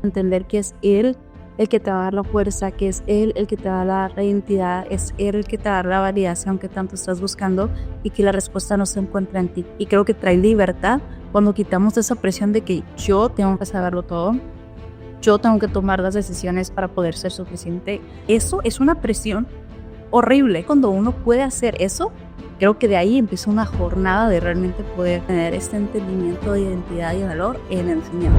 entender que es Él el que te va a dar la fuerza, que es Él el que te va a dar la identidad, es Él el que te va a dar la validación que tanto estás buscando y que la respuesta no se encuentra en ti. Y creo que trae libertad cuando quitamos esa presión de que yo tengo que saberlo todo, yo tengo que tomar las decisiones para poder ser suficiente. Eso es una presión horrible. Cuando uno puede hacer eso, creo que de ahí empieza una jornada de realmente poder tener este entendimiento de identidad y valor en el Señor.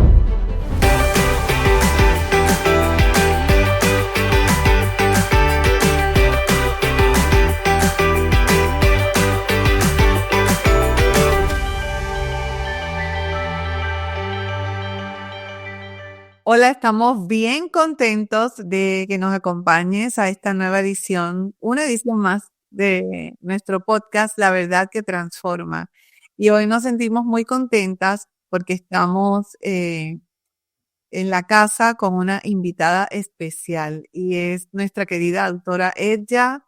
Hola, estamos bien contentos de que nos acompañes a esta nueva edición, una edición más de nuestro podcast, La Verdad que Transforma. Y hoy nos sentimos muy contentas porque estamos en la casa con una invitada especial y es nuestra querida autora Edja,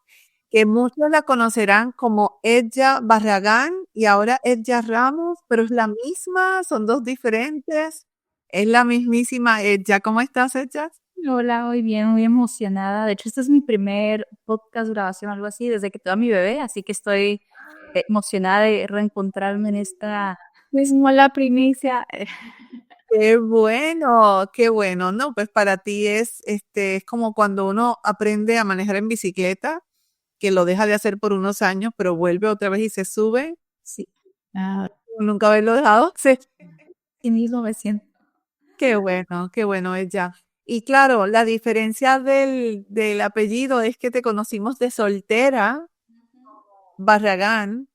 que muchos la conocerán como Edja Barragán y ahora Edja Ramos, pero es la misma, son dos diferentes. Es la mismísima Edja. ¿Cómo estás, Edja? Hola, muy bien, muy emocionada. De hecho, este es mi primer podcast, grabación, algo así, desde que tuve a mi bebé, así que estoy emocionada de reencontrarme en esta mismo la primicia. Qué bueno, qué bueno. No, pues para ti es como cuando uno aprende a manejar en bicicleta, que lo deja de hacer por unos años, pero vuelve otra vez y se sube. Sí, Nunca haberlo dejado. Sí. y mismo me siento. Qué bueno, Edja. Y claro, la diferencia del apellido es que te conocimos de soltera, Barragán,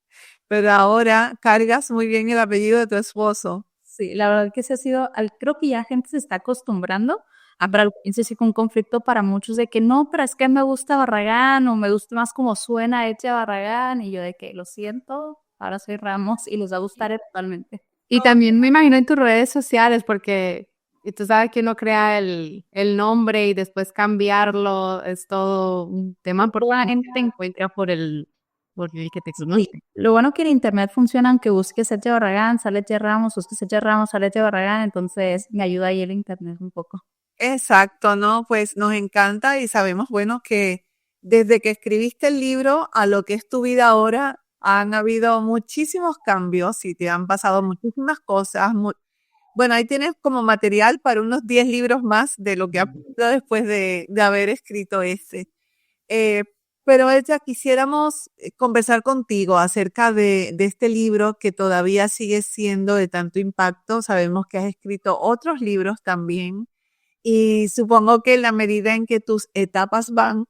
pero ahora cargas muy bien el apellido de tu esposo. Sí, la verdad que sí ha sido, creo que ya gente se está acostumbrando, pero al comienzo sí fue un conflicto para muchos de que no, pero es que me gusta Barragán o me gusta más como suena Eche Barragán y yo de que lo siento, ahora soy Ramos y les va a gustar totalmente. Y también me imagino en tus redes sociales, porque tú sabes que uno crea el nombre y después cambiarlo, es todo un tema, porque la gente te encuentra por el que te Sí, conoce. lo bueno que en internet funciona, aunque busques Eche Barragán, sale Eche Ramos, busques Eche Ramos, sale Eche Barragán, entonces me ayuda ahí el internet un poco. Exacto, ¿no? Pues nos encanta y sabemos, bueno, que desde que escribiste el libro a lo que es tu vida ahora, han habido muchísimos cambios y te han pasado muchísimas cosas. Bueno, ahí tienes como material para unos 10 libros más de lo que has aprendido después de haber escrito ese. Eh, pero ella quisiéramos conversar contigo acerca de este libro que todavía sigue siendo de tanto impacto. Sabemos que has escrito otros libros también. Y supongo que en la medida en que tus etapas van,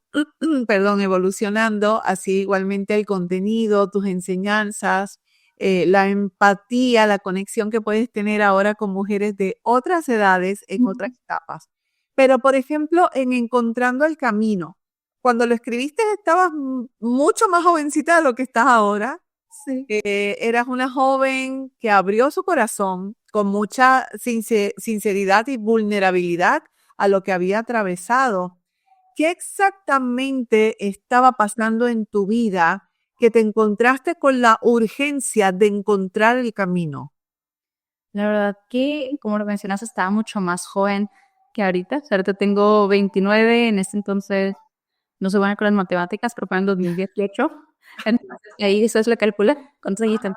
perdón, evolucionando, así igualmente el contenido, tus enseñanzas, la empatía, la conexión que puedes tener ahora con mujeres de otras edades en otras etapas. Pero, por ejemplo, en Encontrando el Camino, cuando lo escribiste estabas mucho más jovencita de lo que estás ahora. Sí. Eras una joven que abrió su corazón con mucha sinceridad y vulnerabilidad a lo que había atravesado. ¿Qué exactamente estaba pasando en tu vida que te encontraste con la urgencia de encontrar el camino? La verdad que, como lo mencionas, estaba mucho más joven que ahorita. O sea, ahorita tengo 29, en este entonces no soy buena con las matemáticas, pero fue en 2018. Entonces, ahí eso es lo que calcula, ¿cuántos años tengo?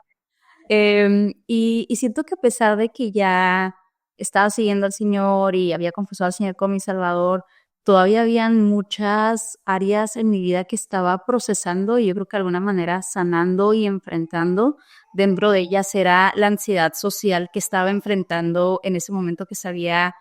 Y siento que a pesar de que ya estaba siguiendo al Señor y había confesado al Señor como mi Salvador, todavía habían muchas áreas en mi vida que estaba procesando y yo creo que de alguna manera sanando y enfrentando. Dentro de ellas era la ansiedad social que estaba enfrentando en ese momento, que se había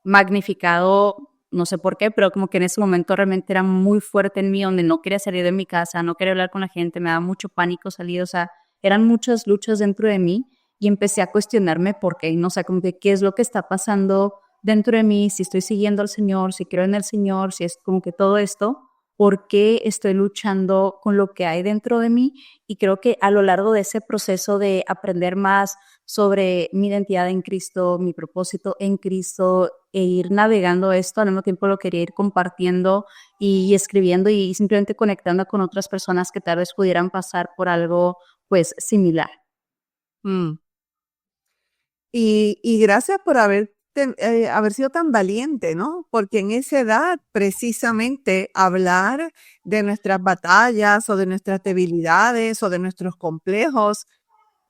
magnificado, no sé por qué, pero como que en ese momento realmente era muy fuerte en mí, donde no quería salir de mi casa, no quería hablar con la gente, me daba mucho pánico salir, o sea, eran muchas luchas dentro de mí y empecé a cuestionarme por qué, no sé, como que qué es lo que está pasando dentro de mí, si estoy siguiendo al Señor, si creo en el Señor, si es como que todo esto, por qué estoy luchando con lo que hay dentro de mí. Y creo que a lo largo de ese proceso de aprender más sobre mi identidad en Cristo, mi propósito en Cristo, e ir navegando esto, al mismo tiempo lo quería ir compartiendo y escribiendo y simplemente conectando con otras personas que tal vez pudieran pasar por algo pues similar. Mm. Y gracias por haber haber sido tan valiente, ¿no? Porque en esa edad, precisamente, hablar de nuestras batallas o de nuestras debilidades o de nuestros complejos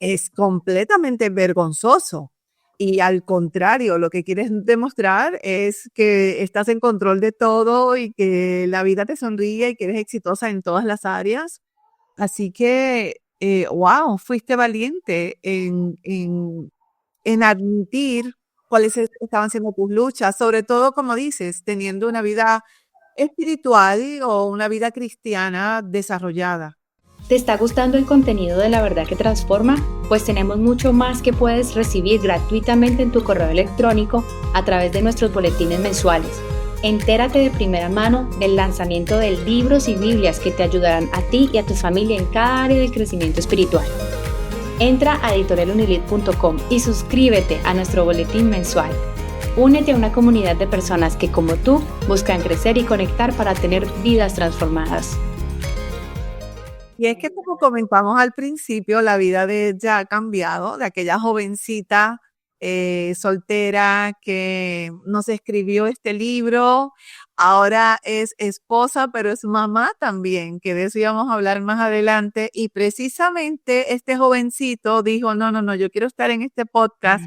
es completamente vergonzoso. Y al contrario, lo que quieres demostrar es que estás en control de todo y que la vida te sonríe y que eres exitosa en todas las áreas. Así que, wow, fuiste valiente en admitir cuáles estaban siendo tus luchas, sobre todo, como dices, teniendo una vida espiritual o una vida cristiana desarrollada. ¿Te está gustando el contenido de La Verdad que Transforma? Pues tenemos mucho más que puedes recibir gratuitamente en tu correo electrónico a través de nuestros boletines mensuales. Entérate de primera mano del lanzamiento de libros y Biblias que te ayudarán a ti y a tu familia en cada área del crecimiento espiritual. Entra a editorialunilit.com y suscríbete a nuestro boletín mensual. Únete a una comunidad de personas que, como tú, buscan crecer y conectar para tener vidas transformadas. Y es que, como comentamos al principio, la vida de ella ha cambiado, de aquella jovencita soltera que nos escribió este libro, ahora es esposa, pero es mamá también, que de eso íbamos a hablar más adelante. Y precisamente este jovencito dijo, no, yo quiero estar en este podcast.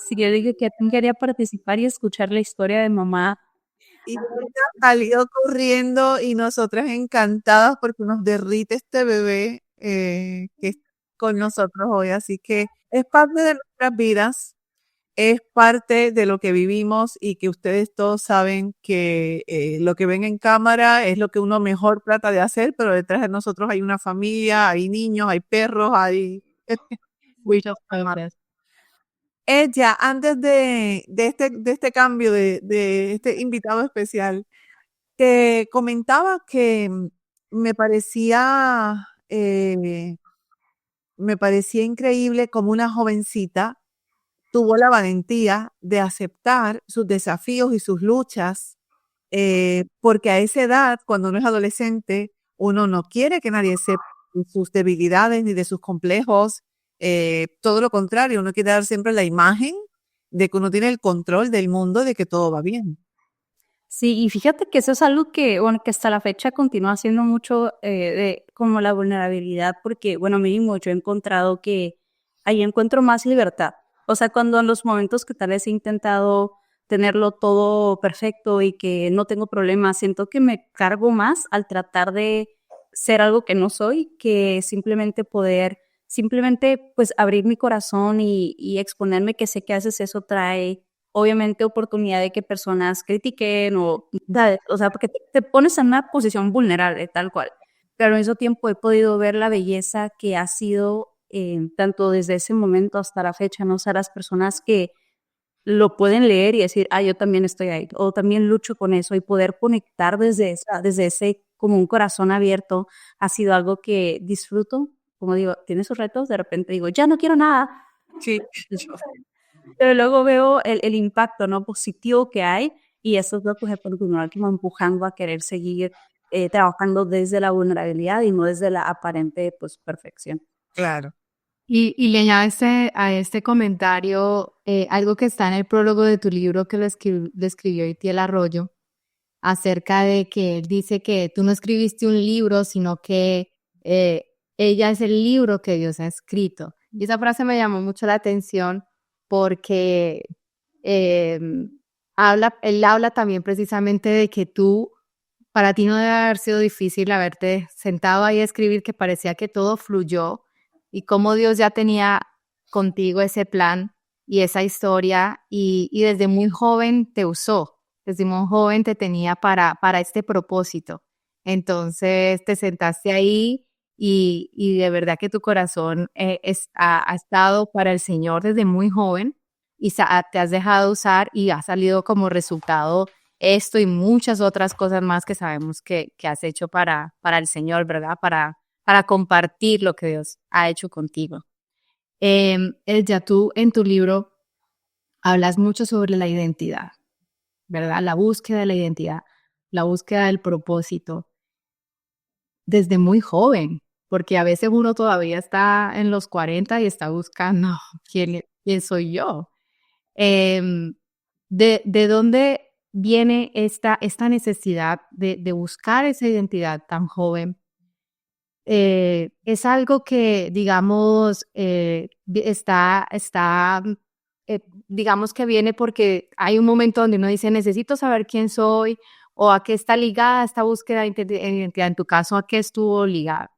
Sí, yo dije que quería participar y escuchar la historia de mamá. Y ella salió corriendo y nosotras encantadas porque nos derrite este bebé que está con nosotros hoy. Así que es parte de nuestras vidas, es parte de lo que vivimos y que ustedes todos saben que lo que ven en cámara es lo que uno mejor trata de hacer, pero detrás de nosotros hay una familia, hay niños, hay perros, hay... Ella, antes de este cambio, de este invitado especial, te comentaba que me parecía increíble como una jovencita tuvo la valentía de aceptar sus desafíos y sus luchas, porque a esa edad, cuando uno es adolescente, uno no quiere que nadie sepa de sus debilidades ni de sus complejos, todo lo contrario, uno quiere dar siempre la imagen de que uno tiene el control del mundo, de que todo va bien. Sí, y fíjate que eso es algo que, bueno, que hasta la fecha continúa siendo mucho de como la vulnerabilidad, porque, bueno, mínimo yo he encontrado que ahí encuentro más libertad. O sea, cuando en los momentos que tal vez he intentado tenerlo todo perfecto y que no tengo problemas, siento que me cargo más al tratar de ser algo que no soy, que simplemente poder, simplemente pues abrir mi corazón y exponerme, que sé que a veces eso trae obviamente oportunidad de que personas critiquen ¿sabes? O sea, porque te pones en una posición vulnerable, tal cual. Pero al mismo tiempo he podido ver la belleza que ha sido tanto desde ese momento hasta la fecha, ¿no? O sea, las personas que lo pueden leer y decir, yo también estoy ahí, o también lucho con eso, y poder conectar desde ese como un corazón abierto ha sido algo que disfruto. Como digo, tiene sus retos, de repente digo, ya no quiero nada. Sí. Pero luego veo el impacto, ¿no? Positivo que hay, y eso es lo que me continúa como empujando a querer seguir trabajando desde la vulnerabilidad y no desde la aparente pues perfección. Claro. Y le añade a este comentario algo que está en el prólogo de tu libro que le escribió Itiel Arroyo, acerca de que él dice que tú no escribiste un libro, sino que ella es el libro que Dios ha escrito. Y esa frase me llamó mucho la atención porque él habla también precisamente de que para ti no debe haber sido difícil haberte sentado ahí a escribir, que parecía que todo fluyó, y cómo Dios ya tenía contigo ese plan y esa historia, y desde muy joven te usó, desde muy joven te tenía para este propósito. Entonces te sentaste ahí y de verdad que tu corazón ha estado para el Señor desde muy joven, y te has dejado usar y ha salido como resultado esto y muchas otras cosas más que sabemos que has hecho para el Señor, ¿verdad? Para compartir lo que Dios ha hecho contigo. Elja, tú en tu libro hablas mucho sobre la identidad, ¿verdad? La búsqueda de la identidad, la búsqueda del propósito, desde muy joven, porque a veces uno todavía está en los 40 y está buscando quién soy yo. ¿De dónde viene esta necesidad de buscar esa identidad tan joven? Es algo que, digamos, digamos que viene porque hay un momento donde uno dice, necesito saber quién soy, o a qué está ligada esta búsqueda de identidad. En tu caso, ¿a qué estuvo ligada?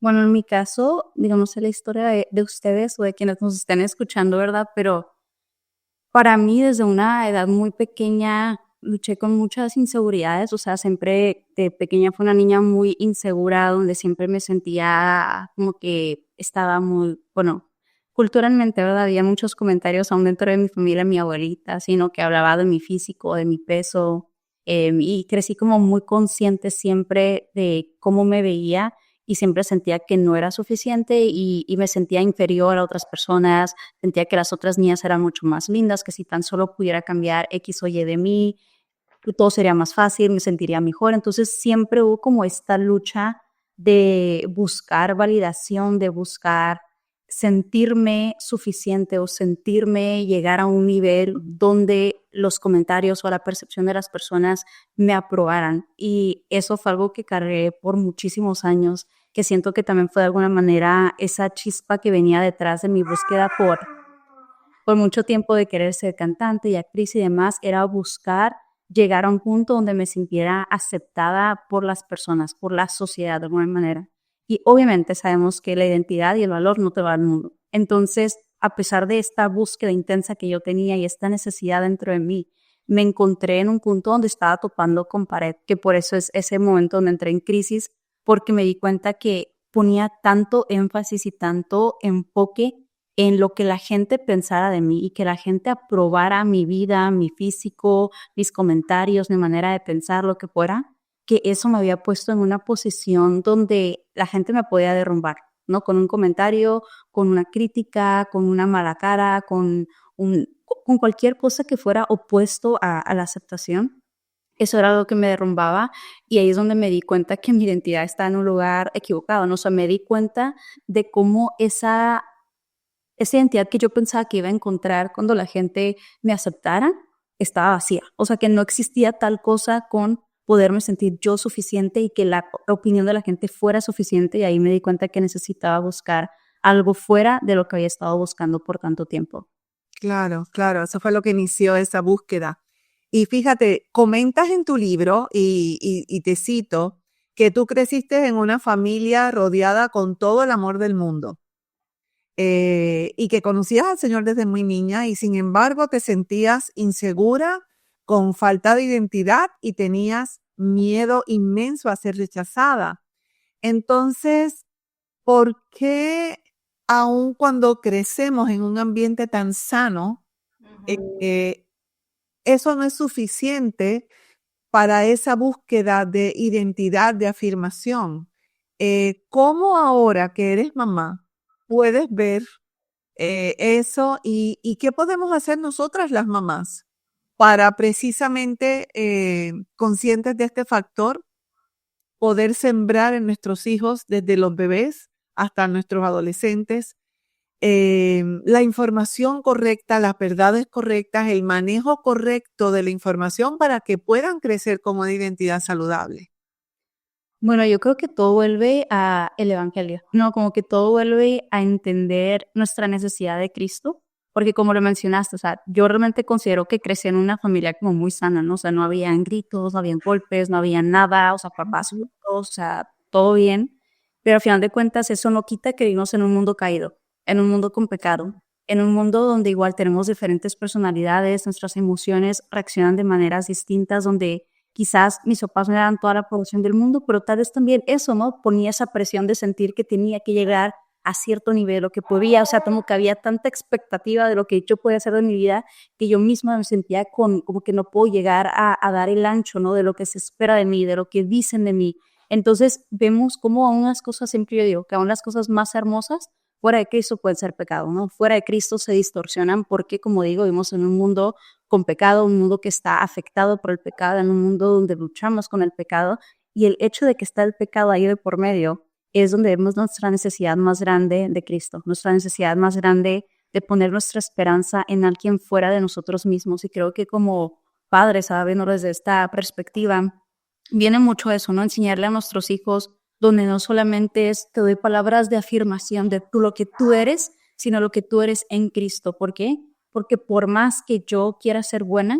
Bueno, en mi caso, digamos, es la historia de ustedes o de quienes nos estén escuchando, ¿verdad? Pero para mí, desde una edad muy pequeña, luché con muchas inseguridades. O sea, siempre de pequeña fue una niña muy insegura, donde siempre me sentía como que estaba muy, bueno, culturalmente, ¿verdad? Había muchos comentarios aún dentro de mi familia, mi abuelita, sino que hablaba de mi físico, de mi peso, y crecí como muy consciente siempre de cómo me veía y siempre sentía que no era suficiente y me sentía inferior a otras personas, sentía que las otras niñas eran mucho más lindas, que si tan solo pudiera cambiar X o Y de mí, todo sería más fácil, me sentiría mejor. Entonces siempre hubo como esta lucha de buscar validación, de buscar sentirme suficiente o sentirme llegar a un nivel donde los comentarios o la percepción de las personas me aprobaran. Y eso fue algo que cargué por muchísimos años, que siento que también fue de alguna manera esa chispa que venía detrás de mi búsqueda por mucho tiempo de querer ser cantante y actriz y demás, era buscar llegar a un punto donde me sintiera aceptada por las personas, por la sociedad de alguna manera. Y obviamente sabemos que la identidad y el valor no te va al mundo. Entonces, a pesar de esta búsqueda intensa que yo tenía y esta necesidad dentro de mí, me encontré en un punto donde estaba topando con pared, que por eso es ese momento donde entré en crisis, porque me di cuenta que ponía tanto énfasis y tanto enfoque en lo que la gente pensara de mí y que la gente aprobara mi vida, mi físico, mis comentarios, mi manera de pensar, lo que fuera, que eso me había puesto en una posición donde la gente me podía derrumbar, ¿no? Con un comentario, con una crítica, con una mala cara, con cualquier cosa que fuera opuesto a la aceptación. Eso era lo que me derrumbaba y ahí es donde me di cuenta que mi identidad está en un lugar equivocado, ¿no? O sea, me di cuenta de cómo esa identidad que yo pensaba que iba a encontrar cuando la gente me aceptara, estaba vacía. O sea, que no existía tal cosa con poderme sentir yo suficiente y que la opinión de la gente fuera suficiente, y ahí me di cuenta que necesitaba buscar algo fuera de lo que había estado buscando por tanto tiempo. Claro, claro, eso fue lo que inició esa búsqueda. Y fíjate, comentas en tu libro, y te cito, que tú creciste en una familia rodeada con todo el amor del mundo. Y que conocías al Señor desde muy niña y sin embargo te sentías insegura, con falta de identidad y tenías miedo inmenso a ser rechazada. Entonces, ¿por qué aun cuando crecemos en un ambiente tan sano, eso no es suficiente para esa búsqueda de identidad, de afirmación? ¿Cómo ahora que eres mamá puedes ver eso y qué podemos hacer nosotras las mamás para precisamente, conscientes de este factor, poder sembrar en nuestros hijos desde los bebés hasta nuestros adolescentes la información correcta, las verdades correctas, el manejo correcto de la información para que puedan crecer con una identidad saludable? Bueno, yo creo que todo vuelve a el evangelio, ¿no? Como que todo vuelve a entender nuestra necesidad de Cristo, porque como lo mencionaste, o sea, yo realmente considero que crecí en una familia como muy sana, ¿no? O sea, no habían gritos, no habían golpes, no había nada, o sea, papás juntos, o sea, todo bien, pero al final de cuentas eso no quita que vivimos en un mundo caído, en un mundo con pecado, en un mundo donde igual tenemos diferentes personalidades, nuestras emociones reaccionan de maneras distintas, donde quizás mis papás me daban toda la aprobación del mundo, pero tal vez también eso, ¿no? Ponía esa presión de sentir que tenía que llegar a cierto nivel, lo que podía, o sea, como que había tanta expectativa de lo que yo podía hacer de mi vida, que yo misma me sentía como que no puedo llegar a dar el ancho, ¿no? De lo que se espera de mí, de lo que dicen de mí. Entonces vemos cómo aún las cosas, siempre yo digo, que aún las cosas más hermosas fuera de Cristo pueden ser pecado, ¿no? Fuera de Cristo se distorsionan porque, como digo, vivimos en un mundo con pecado, un mundo que está afectado por el pecado, en un mundo donde luchamos con el pecado, y el hecho de que está el pecado ahí de por medio es donde vemos nuestra necesidad más grande de Cristo, nuestra necesidad más grande de poner nuestra esperanza en alguien fuera de nosotros mismos. Y creo que como padres, ¿saben? Desde esta perspectiva, viene mucho eso, ¿no? Enseñarle a nuestros hijos donde no solamente es te doy palabras de afirmación de tú lo que tú eres, sino lo que tú eres en Cristo. ¿Por qué? Porque por más que yo quiera ser buena,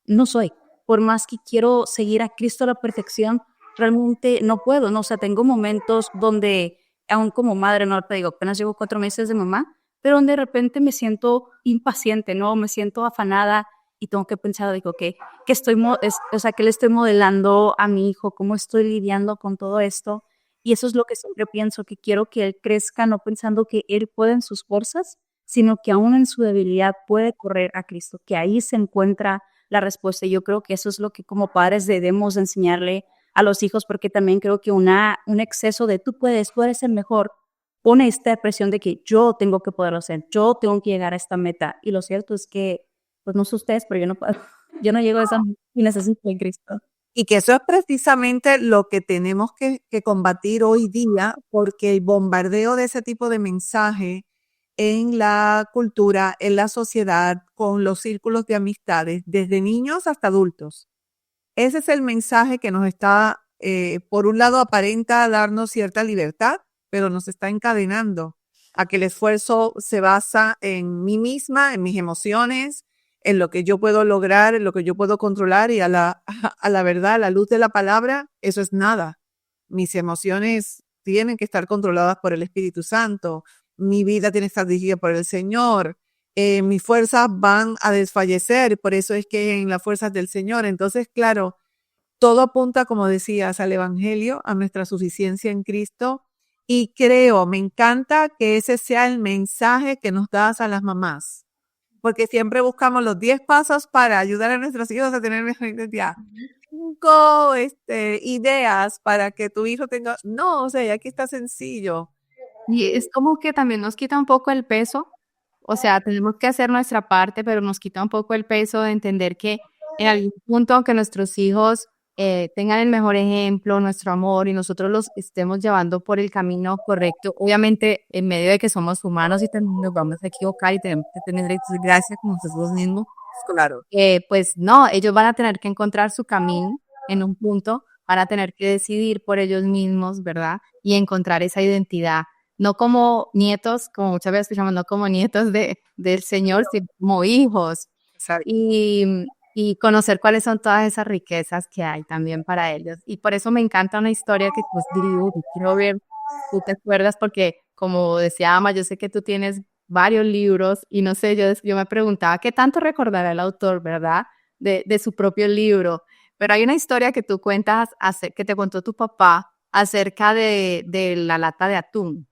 no soy. Por más que quiero seguir a Cristo a la perfección, realmente no puedo, ¿no? O sea, tengo momentos donde, aún como madre, no te digo, apenas llevo 4 meses de mamá, pero donde de repente me siento impaciente, ¿no? Me siento afanada y tengo que pensar, digo, ¿qué estoy, o sea, qué le estoy modelando a mi hijo? ¿Cómo estoy lidiando con todo esto? Y eso es lo que siempre pienso, que quiero que él crezca no pensando que él puede en sus fuerzas, sino que aún en su debilidad puede correr a Cristo, que ahí se encuentra la respuesta. Y yo creo que eso es lo que como padres debemos enseñarle a los hijos, porque también creo que un exceso de tú puedes ser mejor, pone esta presión de que yo tengo que poderlo hacer, yo tengo que llegar a esta meta. Y lo cierto es que, pues no sé ustedes, pero yo no puedo, yo no llego a esa meta y necesito en Cristo. Y que eso es precisamente lo que tenemos que combatir hoy día, porque el bombardeo de ese tipo de mensaje en la cultura, en la sociedad, con los círculos de amistades, desde niños hasta adultos. Ese es el mensaje que nos está, por un lado, aparenta darnos cierta libertad, pero nos está encadenando a que el esfuerzo se basa en mí misma, en mis emociones, en lo que yo puedo lograr, en lo que yo puedo controlar, y a la verdad, a la luz de la palabra, eso es nada. Mis emociones tienen que estar controladas por el Espíritu Santo, mi vida tiene que estar dirigida por el Señor, mis fuerzas van a desfallecer, por eso es que en las fuerzas del Señor. Entonces, claro, todo apunta, como decías, al Evangelio, a nuestra suficiencia en Cristo, y me encanta que ese sea el mensaje que nos das a las mamás, porque siempre buscamos los 10 pasos para ayudar a nuestros hijos a tener mejor identidad. 5 ideas para que tu hijo tenga... No, o sea, aquí está sencillo. Y es como que también nos quita un poco el peso, o sea, tenemos que hacer nuestra parte, pero nos quita un poco el peso de entender que en algún punto, aunque nuestros hijos tengan el mejor ejemplo, nuestro amor, y nosotros los estemos llevando por el camino correcto, obviamente en medio de que somos humanos y también nos vamos a equivocar y tenemos que tener gracia con nosotros mismos, Claro. pues no, ellos van a tener que encontrar su camino en un punto, van a tener que decidir por ellos mismos, ¿verdad? Y encontrar esa identidad. No como nietos, como muchas veces escuchamos, no como nietos del Señor, sino como hijos. Y conocer cuáles son todas esas riquezas que hay también para ellos. Y por eso me encanta una historia que pues digo, quiero ver, tú te acuerdas, porque como decía Ama, yo sé que tú tienes varios libros y no sé, yo me preguntaba qué tanto recordará el autor, ¿verdad? De su propio libro. Pero hay una historia que tú cuentas, que te contó tu papá acerca de la lata de atún.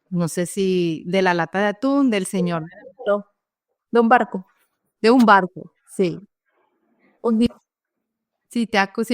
No sé si de la lata de atún del señor. De un barco. De un barco, sí. Si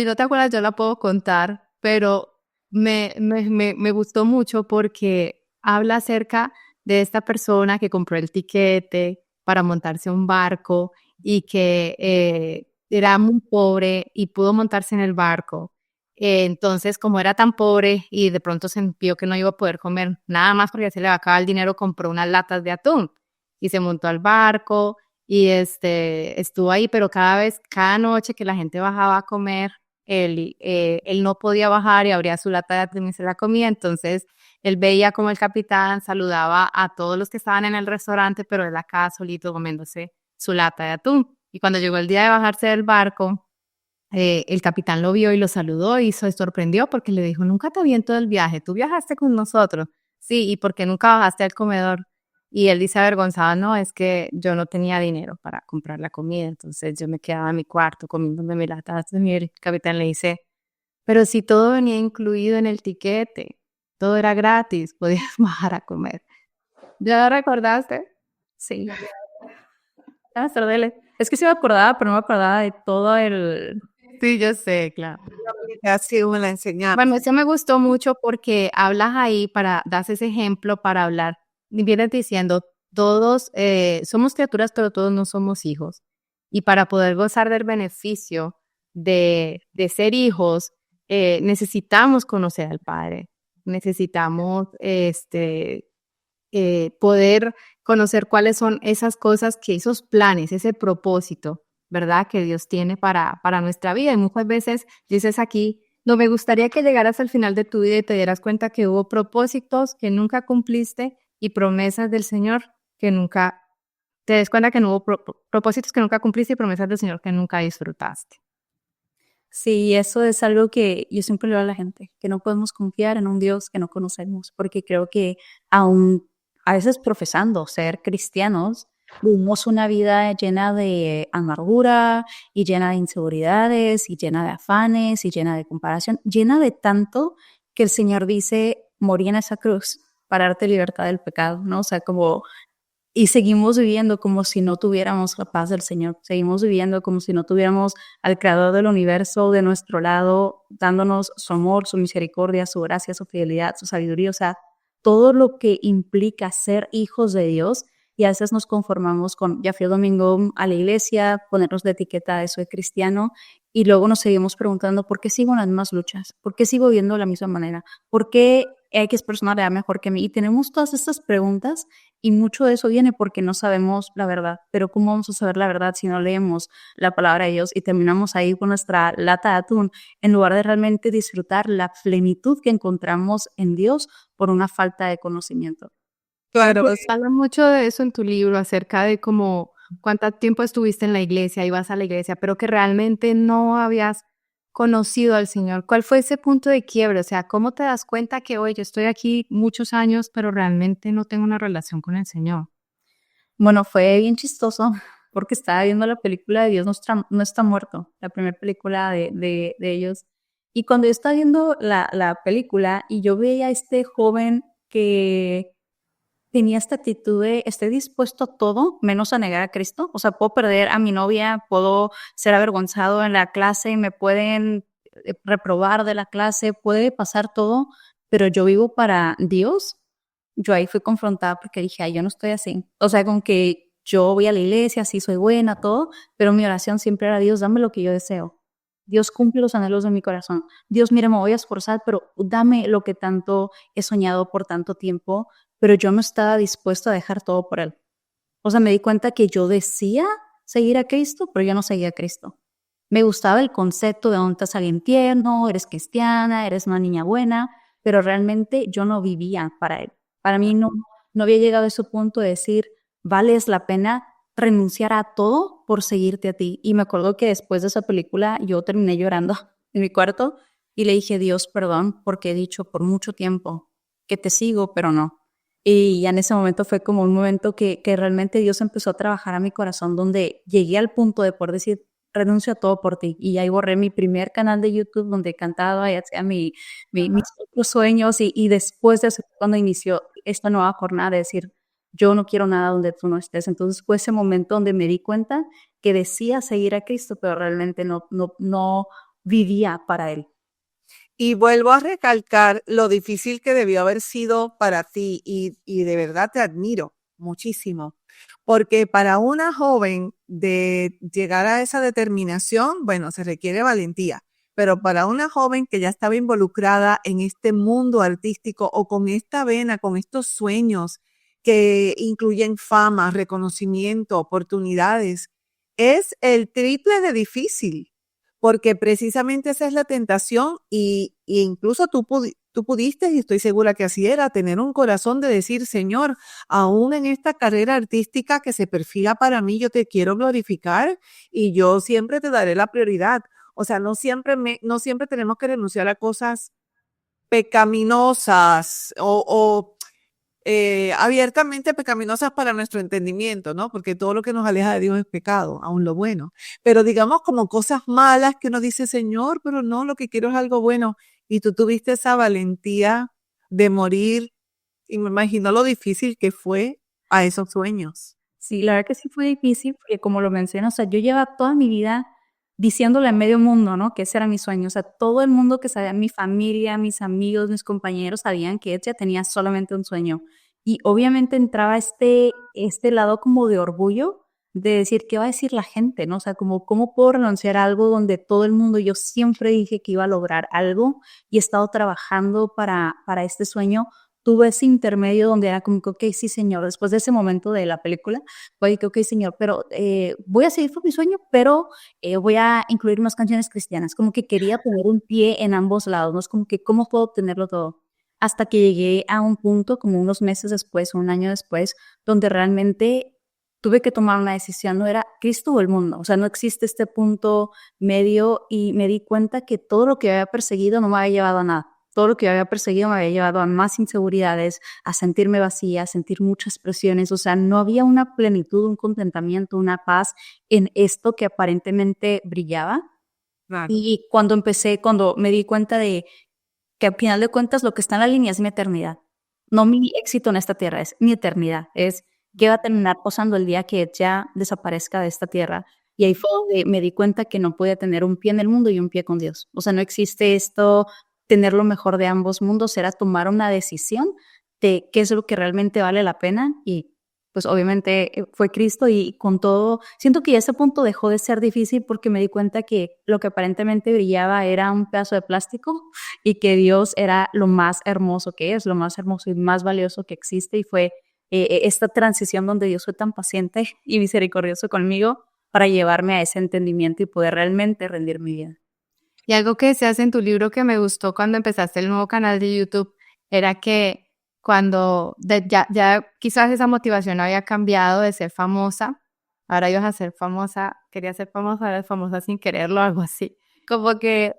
no te acuerdas, yo la puedo contar, pero me gustó mucho porque habla acerca de esta persona que compró el tiquete para montarse a un barco y que era muy pobre y pudo montarse en el barco. Entonces, como era tan pobre y de pronto se vio que no iba a poder comer nada más porque se le va a acabar el dinero, compró unas latas de atún y se montó al barco y estuvo ahí, pero cada noche que la gente bajaba a comer, él no podía bajar y abría su lata de atún y se la comía. Entonces él veía como el capitán saludaba a todos los que estaban en el restaurante, pero él acá solito comiéndose su lata de atún. Y cuando llegó el día de bajarse del barco, el capitán lo vio y lo saludó y se sorprendió porque le dijo, nunca te vi en todo el viaje, tú viajaste con nosotros. Sí, ¿y por qué nunca bajaste al comedor? Y él dice avergonzado, no, es que yo no tenía dinero para comprar la comida, entonces yo me quedaba en mi cuarto comiéndome mi lata de atún. Y el capitán le dice, pero si todo venía incluido en el tiquete, todo era gratis, podías bajar a comer. ¿Ya lo recordaste? Sí. Es que sí me acordaba, pero no me acordaba de todo el... Sí, yo sé, claro. Así me la enseñaron. Bueno, eso me gustó mucho porque hablas ahí das ese ejemplo para hablar. Vienes diciendo, todos somos criaturas, pero todos no somos hijos. Y para poder gozar del beneficio de ser hijos, necesitamos conocer al Padre. Necesitamos poder conocer cuáles son esas cosas, que esos planes, ese propósito, ¿verdad? Que Dios tiene para nuestra vida. Y muchas veces dices aquí, no, me gustaría que llegaras al final de tu vida y te dieras cuenta que hubo propósitos que nunca cumpliste y promesas del Señor que nunca, te des cuenta que no hubo propósitos que nunca cumpliste y promesas del Señor que nunca disfrutaste. Sí, eso es algo que yo siempre le digo a la gente, que no podemos confiar en un Dios que no conocemos, porque creo que aún a veces profesando ser cristianos, vivimos una vida llena de amargura y llena de inseguridades y llena de afanes y llena de comparación, llena de tanto que el Señor dice, morí en esa cruz para darte libertad del pecado, ¿no? O sea, como y seguimos viviendo como si no tuviéramos la paz del Señor. Seguimos viviendo como si no tuviéramos al Creador del universo de nuestro lado, dándonos su amor, su misericordia, su gracia, su fidelidad, su sabiduría. O sea, todo lo que implica ser hijos de Dios. Y a veces nos conformamos con, ya fui el domingo a la iglesia, ponernos la etiqueta de soy cristiano. Y luego nos seguimos preguntando, ¿por qué sigo en las mismas luchas? ¿Por qué sigo viviendo de la misma manera? ¿Por qué X persona le da mejor que mí? Y tenemos todas estas preguntas. Y mucho de eso viene porque no sabemos la verdad. Pero ¿cómo vamos a saber la verdad si no leemos la palabra de Dios y terminamos ahí con nuestra lata de atún en lugar de realmente disfrutar la plenitud que encontramos en Dios por una falta de conocimiento? Claro, Pues habla mucho de eso en tu libro, acerca de cómo cuánto tiempo estuviste en la iglesia, ibas a la iglesia, pero que realmente no habías conocido al Señor. ¿Cuál fue ese punto de quiebre? O sea, ¿cómo te das cuenta que, oye, yo estoy aquí muchos años, pero realmente no tengo una relación con el Señor? Bueno, fue bien chistoso porque estaba viendo la película de Dios no está muerto, la primera película de ellos. Y cuando yo estaba viendo la película y yo veía a este joven que tenía esta actitud de estoy dispuesto a todo menos a negar a Cristo. O sea, puedo perder a mi novia, puedo ser avergonzado en la clase, me pueden reprobar de la clase, puede pasar todo, pero yo vivo para Dios. Yo ahí fui confrontada porque dije, ay, yo no estoy así. O sea, con que yo voy a la iglesia, sí soy buena, todo, pero mi oración siempre era, Dios, dame lo que yo deseo. Dios cumple los anhelos de mi corazón. Dios, mira, me voy a esforzar, pero dame lo que tanto he soñado por tanto tiempo, pero yo no estaba dispuesto a dejar todo por Él. O sea, me di cuenta que yo decía seguir a Cristo, pero yo no seguía a Cristo. Me gustaba el concepto de dónde estás alguien tierno, eres cristiana, eres una niña buena, pero realmente yo no vivía para Él. Para mí no había llegado a ese punto de decir, vales la pena renunciar a todo por seguirte a ti. Y me acuerdo que después de esa película yo terminé llorando en mi cuarto y le dije, Dios, perdón, porque he dicho por mucho tiempo que te sigo, pero no. Y ya en ese momento fue como un momento que realmente Dios empezó a trabajar a mi corazón, donde llegué al punto de poder decir, renuncio a todo por ti. Y ahí borré mi primer canal de YouTube donde cantaba y hacía mis otros sueños. Y después de eso, cuando inició esta nueva jornada de decir, yo no quiero nada donde tú no estés. Entonces fue ese momento donde me di cuenta que decía seguir a Cristo, pero realmente no vivía para Él. y vuelvo a recalcar lo difícil que debió haber sido para ti y de verdad te admiro muchísimo, porque para una joven de llegar a esa determinación, bueno, se requiere valentía, pero para una joven que ya estaba involucrada en este mundo artístico o con esta vena, con estos sueños que incluyen fama, reconocimiento, oportunidades, es el triple de difícil. Porque precisamente esa es la tentación y incluso tú pudiste, y estoy segura que así era, tener un corazón de decir, Señor, aún en esta carrera artística que se perfila para mí, yo te quiero glorificar y yo siempre te daré la prioridad. O sea, no siempre tenemos que renunciar a cosas pecaminosas o abiertamente pecaminosas para nuestro entendimiento, ¿no? Porque todo lo que nos aleja de Dios es pecado, aun lo bueno. Pero digamos como cosas malas que uno dice, Señor, pero no, lo que quiero es algo bueno. Y tú tuviste esa valentía de morir y me imagino lo difícil que fue a esos sueños. Sí, la verdad que sí fue difícil porque como lo mencioné, o sea, yo llevaba toda mi vida diciéndole a medio mundo, ¿no? Que ese era mi sueño. O sea, todo el mundo que sabía, mi familia, mis amigos, mis compañeros sabían que ella tenía solamente un sueño. Y obviamente entraba este lado como de orgullo de decir, ¿qué va a decir la gente? ¿No? O sea, como, ¿cómo puedo renunciar a algo donde todo el mundo, yo siempre dije que iba a lograr algo y he estado trabajando para este sueño? tuve ese intermedio donde era como que, ok, sí, señor, después de ese momento de la película, fue que, ok, señor, pero voy a seguir con mi sueño, pero voy a incluir más canciones cristianas, como que quería poner un pie en ambos lados, ¿no? Es como que, ¿cómo puedo obtenerlo todo? Hasta que llegué a un punto, como unos meses después, un año después, donde realmente tuve que tomar una decisión, no era Cristo o el mundo, o sea, no existe este punto medio y me di cuenta que todo lo que había perseguido no me había llevado a nada. Todo lo que yo había perseguido me había llevado a más inseguridades, a sentirme vacía, a sentir muchas presiones, o sea, no había una plenitud, un contentamiento, una paz en esto que aparentemente brillaba. Claro. Y cuando me di cuenta de que al final de cuentas lo que está en la línea es mi eternidad, no mi éxito en esta tierra, es mi eternidad, es que va a terminar pasando el día que ya desaparezca de esta tierra. Y ahí fue donde me di cuenta que no podía tener un pie en el mundo y un pie con Dios. O sea, no existe esto, tener lo mejor de ambos mundos, era tomar una decisión de qué es lo que realmente vale la pena y pues obviamente fue Cristo y con todo, siento que ya ese punto dejó de ser difícil porque me di cuenta que lo que aparentemente brillaba era un pedazo de plástico y que Dios era lo más hermoso que es, lo más hermoso y más valioso que existe y fue esta transición donde Dios fue tan paciente y misericordioso conmigo para llevarme a ese entendimiento y poder realmente rendir mi vida. Y algo que decías en tu libro que me gustó cuando empezaste el nuevo canal de YouTube era que cuando ya quizás esa motivación había cambiado de ser famosa, ahora ibas a ser famosa, querías ser famosa, ahora eres famosa sin quererlo, algo así. Como que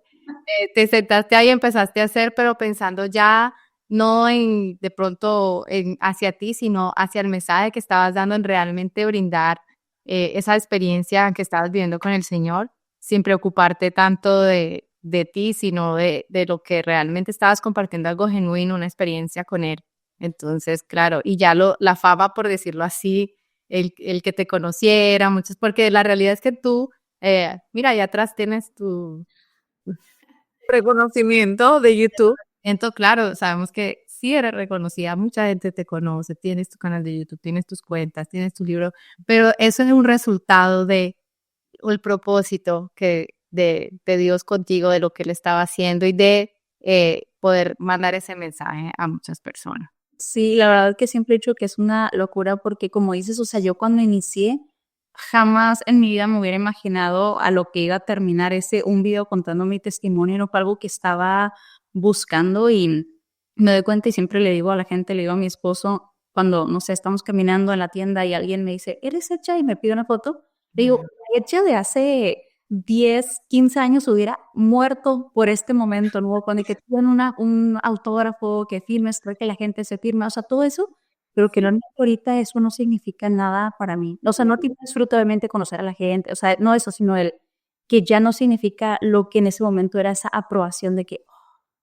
te sentaste ahí y empezaste a hacer, pero pensando ya no en de pronto hacia ti, sino hacia el mensaje que estabas dando en realmente brindar esa experiencia que estabas viviendo con el Señor, sin preocuparte tanto de ti, sino de lo que realmente estabas compartiendo algo genuino, una experiencia con Él. Entonces, claro, y ya la fama, por decirlo así, el que te conociera, muchos, porque la realidad es que tú, mira, allá atrás tienes tu Reconocimiento de YouTube. entonces, claro, sabemos que sí eres reconocida, mucha gente te conoce, tienes tu canal de YouTube, tienes tus cuentas, tienes tu libro, pero eso es un resultado de el propósito de Dios contigo, de lo que Él estaba haciendo y de poder mandar ese mensaje a muchas personas. Sí, la verdad que siempre he dicho que es una locura porque como dices, o sea, yo cuando inicié, jamás en mi vida me hubiera imaginado a lo que iba a terminar un video contando mi testimonio, no fue algo que estaba buscando y me doy cuenta y siempre le digo a la gente, le digo a mi esposo, cuando, no sé, estamos caminando en la tienda y alguien me dice, ¿eres Echa? Y me pide una foto, le digo, Echa de hace 10, 15 años hubiera muerto por este momento, ¿no? Cuando que tienen un autógrafo, que firmes, creo que la gente se firma, o sea, todo eso, pero que no ahorita eso no significa nada para mí. O sea, no disfruto obviamente conocer a la gente, o sea, no eso, sino el que ya no significa lo que en ese momento era esa aprobación de que,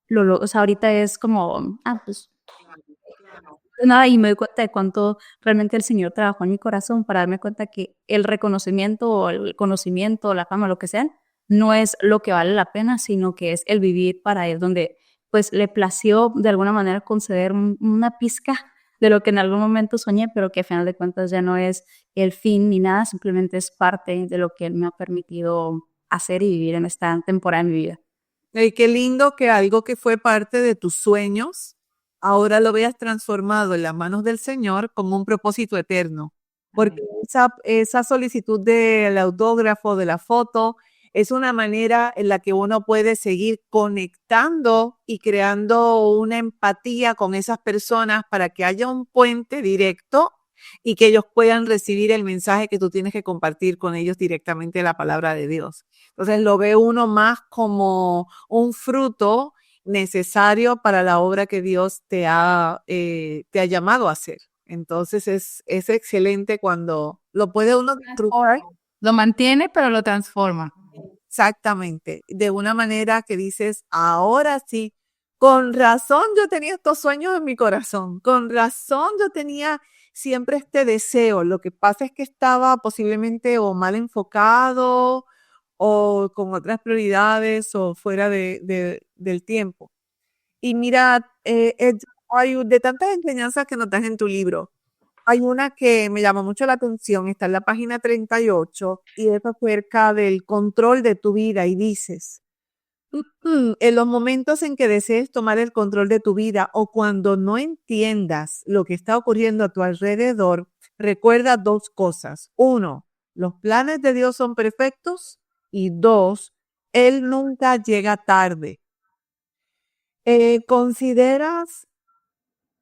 o sea, ahorita es como, pues nada, y me doy cuenta de cuánto realmente el Señor trabajó en mi corazón para darme cuenta que el reconocimiento o el conocimiento o la fama, lo que sea, no es lo que vale la pena, sino que es el vivir para Él, donde pues le plació de alguna manera conceder una pizca de lo que en algún momento soñé, pero que a final de cuentas ya no es el fin ni nada, simplemente es parte de lo que Él me ha permitido hacer y vivir en esta temporada de mi vida. Y qué lindo que algo que fue parte de tus sueños, ahora lo veas transformado en las manos del Señor como un propósito eterno. Porque esa solicitud del autógrafo, de la foto, es una manera en la que uno puede seguir conectando y creando una empatía con esas personas para que haya un puente directo y que ellos puedan recibir el mensaje que tú tienes que compartir con ellos directamente de la palabra de Dios. Entonces lo ve uno más como un fruto necesario para la obra que Dios te ha llamado a hacer. Entonces es excelente cuando lo puede uno disfrutar. Lo mantiene, pero lo transforma. Exactamente, de una manera que dices, ahora sí, con razón yo tenía estos sueños en mi corazón, con razón yo tenía siempre este deseo. Lo que pasa es que estaba posiblemente o mal enfocado o con otras prioridades o fuera del tiempo. Y mira, hay de tantas enseñanzas que notas en tu libro, hay una que me llama mucho la atención, está en la página 38 y es acerca del control de tu vida y dices, En los momentos en que desees tomar el control de tu vida o cuando no entiendas lo que está ocurriendo a tu alrededor, recuerda dos cosas. Uno, los planes de Dios son perfectos. Y dos, Él nunca llega tarde. ¿Consideras,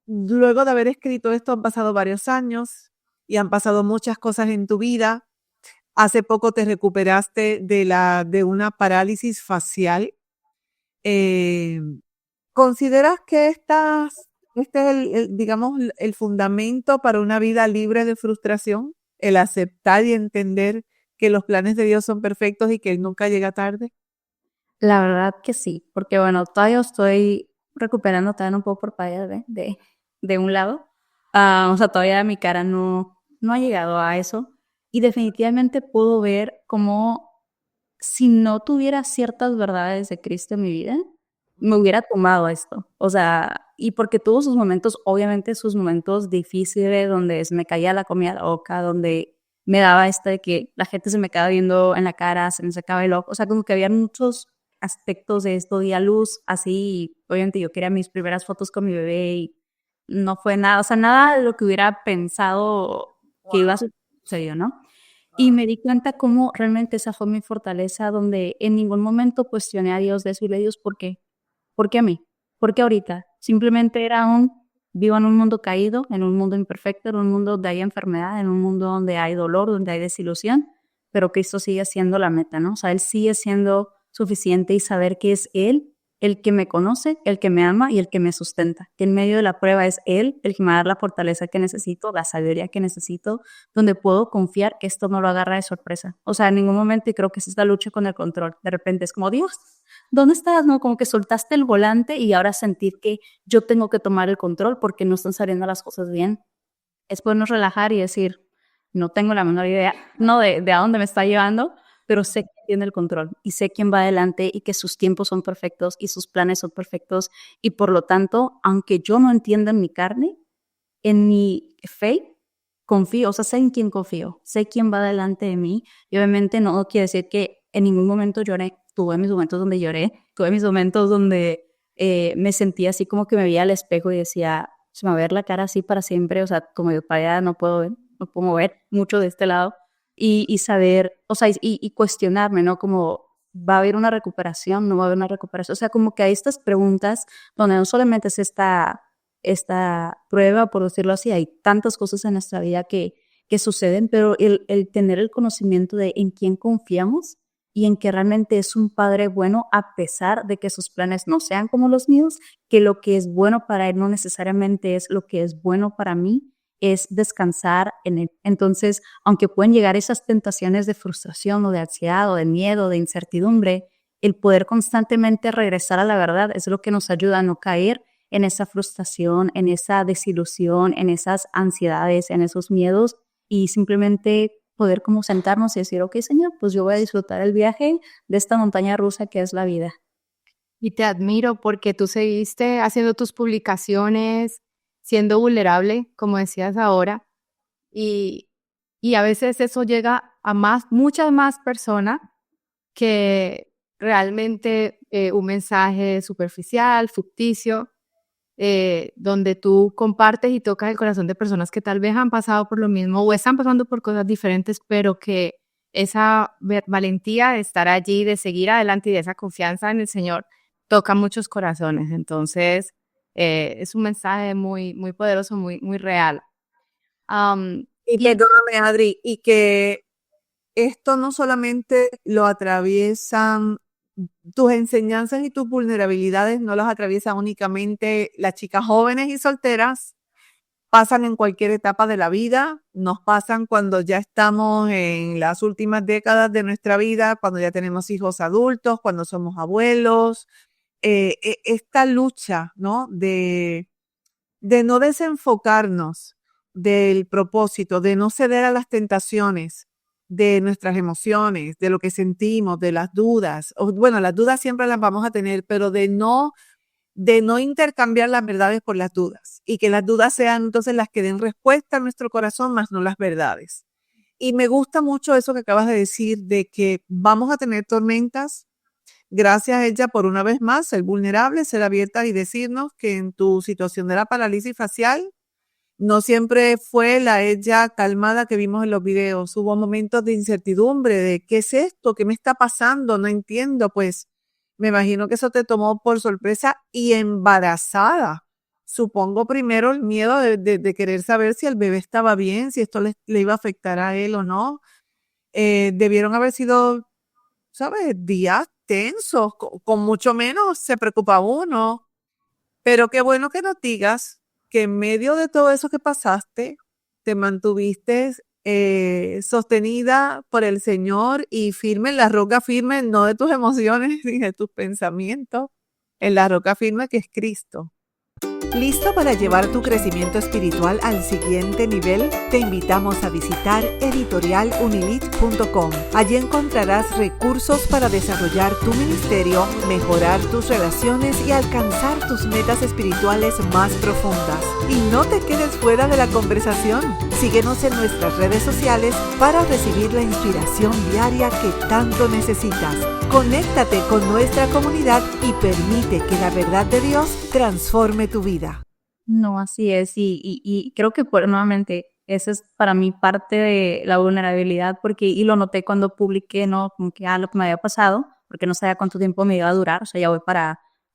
luego de haber escrito esto, han pasado varios años y han pasado muchas cosas en tu vida? Hace poco te recuperaste de una parálisis facial. ¿Consideras que este es digamos, el fundamento para una vida libre de frustración? El aceptar y entender que los planes de Dios son perfectos y que Él nunca llega tarde. La verdad que sí, porque bueno, todavía estoy recuperando también un poco por falla de un lado. O sea, todavía mi cara no ha llegado a eso. Y definitivamente puedo ver cómo si no tuviera ciertas verdades de Cristo en mi vida, me hubiera tomado esto. O sea, y porque tuvo sus momentos, obviamente sus momentos difíciles, donde se me caía la comida a la boca, donde me daba de que la gente se me quedaba viendo en la cara, se me sacaba el ojo. O sea, como que había muchos aspectos de esto, di a luz, así, obviamente yo quería mis primeras fotos con mi bebé y no fue nada, o sea, nada de lo que hubiera pensado que iba a suceder, ¿no? Y me di cuenta cómo realmente esa fue mi fortaleza, donde en ningún momento cuestioné a Dios de decirle, Dios, ¿por qué? ¿Por qué a mí? ¿Por qué ahorita? Simplemente era vivo en un mundo caído, en un mundo imperfecto, en un mundo donde hay enfermedad, en un mundo donde hay dolor, donde hay desilusión, pero Cristo sigue siendo la meta, ¿no? O sea, Él sigue siendo suficiente y saber que es Él el que me conoce, el que me ama y el que me sustenta. Que en medio de la prueba es Él el que me va a dar la fortaleza que necesito, la sabiduría que necesito, donde puedo confiar que esto no lo agarra de sorpresa. O sea, en ningún momento, y creo que es esta lucha con el control. De repente es como, Dios, ¿dónde estás? No, como que soltaste el volante y ahora sentir que yo tengo que tomar el control porque no están saliendo las cosas bien. Es podernos relajar y decir, no tengo la menor idea, no de a dónde me está llevando, pero sé que tiene el control y sé quién va adelante y que sus tiempos son perfectos y sus planes son perfectos y por lo tanto, aunque yo no entienda en mi carne, en mi fe, confío, o sea, sé en quién confío, sé quién va delante de mí y obviamente no quiere decir que en ningún momento lloré, tuve mis momentos donde lloré, tuve mis momentos donde me sentía así como que me veía al espejo y decía, se me va a ver la cara así para siempre, o sea, como yo para allá no puedo mover mucho de este lado y saber, o sea, y cuestionarme, ¿no? Como, ¿va a haber una recuperación? ¿No va a haber una recuperación? O sea, como que hay estas preguntas donde no solamente es esta prueba, por decirlo así, hay tantas cosas en nuestra vida que suceden, pero el tener el conocimiento de en quién confiamos y en que realmente es un Padre bueno a pesar de que sus planes no sean como los míos, que lo que es bueno para Él no necesariamente es lo que es bueno para mí, es descansar en Él. Entonces, aunque pueden llegar esas tentaciones de frustración o de ansiedad o de miedo, de incertidumbre, el poder constantemente regresar a la verdad es lo que nos ayuda a no caer en esa frustración, en esa desilusión, en esas ansiedades, en esos miedos y simplemente poder como sentarnos y decir, ok, Señor, pues yo voy a disfrutar el viaje de esta montaña rusa que es la vida. Y te admiro porque tú seguiste haciendo tus publicaciones, siendo vulnerable, como decías ahora, y a veces eso llega a muchas más personas que realmente un mensaje superficial, ficticio, donde tú compartes y tocas el corazón de personas que tal vez han pasado por lo mismo o están pasando por cosas diferentes, pero que esa valentía de estar allí, de seguir adelante y de esa confianza en el Señor toca muchos corazones. Entonces, es un mensaje muy, muy poderoso, muy, muy real. Y perdóname, Adri, y que esto no solamente lo atraviesan, tus enseñanzas y tus vulnerabilidades no las atraviesan únicamente las chicas jóvenes y solteras, pasan en cualquier etapa de la vida, nos pasan cuando ya estamos en las últimas décadas de nuestra vida, cuando ya tenemos hijos adultos, cuando somos abuelos, esta lucha, ¿no? De no desenfocarnos del propósito, de no ceder a las tentaciones de nuestras emociones, de lo que sentimos, de las dudas. Bueno, las dudas siempre las vamos a tener, pero de no intercambiar las verdades por las dudas y que las dudas sean entonces las que den respuesta a nuestro corazón, más no las verdades. Y me gusta mucho eso que acabas de decir, de que vamos a tener tormentas, Gracias ella por una vez más ser vulnerable, ser abierta y decirnos que en tu situación de la parálisis facial no siempre fue la ella calmada que vimos en los videos. Hubo momentos de incertidumbre, de ¿qué es esto? ¿Qué me está pasando? No entiendo. Pues me imagino que eso te tomó por sorpresa y embarazada. Supongo primero el miedo de querer saber si el bebé estaba bien, si esto le iba a afectar a él o no. Debieron haber sido, ¿sabes? Días tensos, con mucho menos se preocupa uno. Pero qué bueno que nos digas que en medio de todo eso que pasaste, te mantuviste sostenida por el Señor y firme en la roca firme, no de tus emociones ni de tus pensamientos, en la roca firme que es Cristo. ¿Listo para llevar tu crecimiento espiritual al siguiente nivel? Te invitamos a visitar editorialunilit.com. Allí encontrarás recursos para desarrollar tu ministerio, mejorar tus relaciones y alcanzar tus metas espirituales más profundas. Y no te quedes fuera de la conversación. Síguenos en nuestras redes sociales para recibir la inspiración diaria que tanto necesitas. Conéctate con nuestra comunidad y permite que la verdad de Dios transforme tu vida. No, así es. Y creo que nuevamente, esa es para mí parte de la vulnerabilidad, porque, y lo noté cuando publiqué, ¿no? Como que lo que me había pasado, porque no sabía cuánto tiempo me iba a durar. O sea,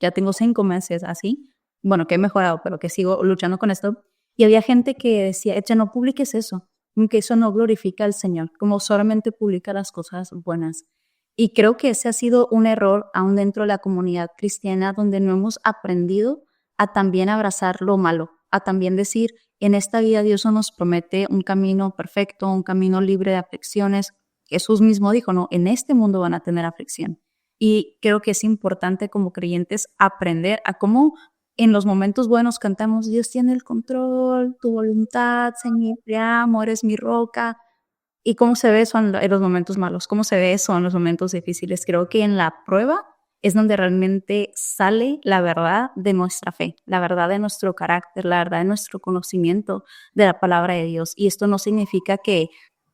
ya tengo 5 meses así. Bueno, que he mejorado, pero que sigo luchando con esto. Y había gente que decía, Echa, no publiques eso, que eso no glorifica al Señor, como solamente publica las cosas buenas. Y creo que ese ha sido un error aún dentro de la comunidad cristiana, donde no hemos aprendido a también abrazar lo malo, a también decir, en esta vida Dios no nos promete un camino perfecto, un camino libre de aflicciones. Jesús mismo dijo, no, en este mundo van a tener aflicción. Y creo que es importante como creyentes aprender a cómo en los momentos buenos cantamos, Dios tiene el control, tu voluntad, Señor, te amo, eres mi roca. ¿Y cómo se ve eso en los momentos malos? ¿Cómo se ve eso en los momentos difíciles? Creo que en la prueba es donde realmente sale la verdad de nuestra fe, la verdad de nuestro carácter, la verdad de nuestro conocimiento de la palabra de Dios. Y esto no significa que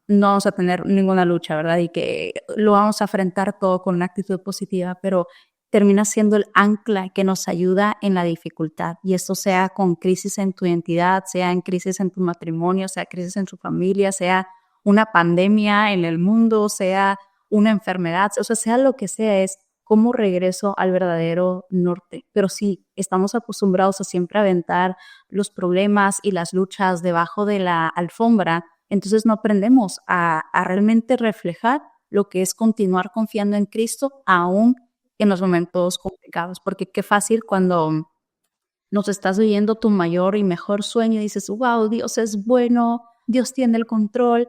no vamos a tener ninguna lucha, ¿verdad? Y que lo vamos a enfrentar todo con una actitud positiva, pero termina siendo el ancla que nos ayuda en la dificultad. Y esto sea con crisis en tu identidad, sea en crisis en tu matrimonio, sea crisis en tu familia, sea una pandemia en el mundo, sea una enfermedad, o sea lo que sea, es cómo regreso al verdadero norte. Pero sí, estamos acostumbrados a siempre aventar los problemas y las luchas debajo de la alfombra, entonces no aprendemos a realmente reflejar lo que es continuar confiando en Cristo aún en los momentos complicados, porque qué fácil cuando nos estás viviendo tu mayor y mejor sueño y dices, wow, Dios es bueno, Dios tiene el control,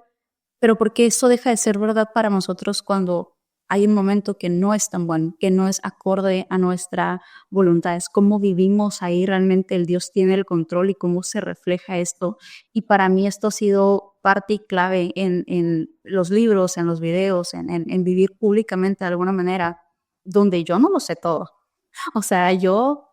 pero porque eso deja de ser verdad para nosotros cuando hay un momento que no es tan bueno, que no es acorde a nuestra voluntad. Es cómo vivimos ahí realmente el Dios tiene el control y cómo se refleja esto. Y para mí esto ha sido parte y clave en los libros, en los videos, en vivir públicamente de alguna manera, donde yo no lo sé todo. O sea, yo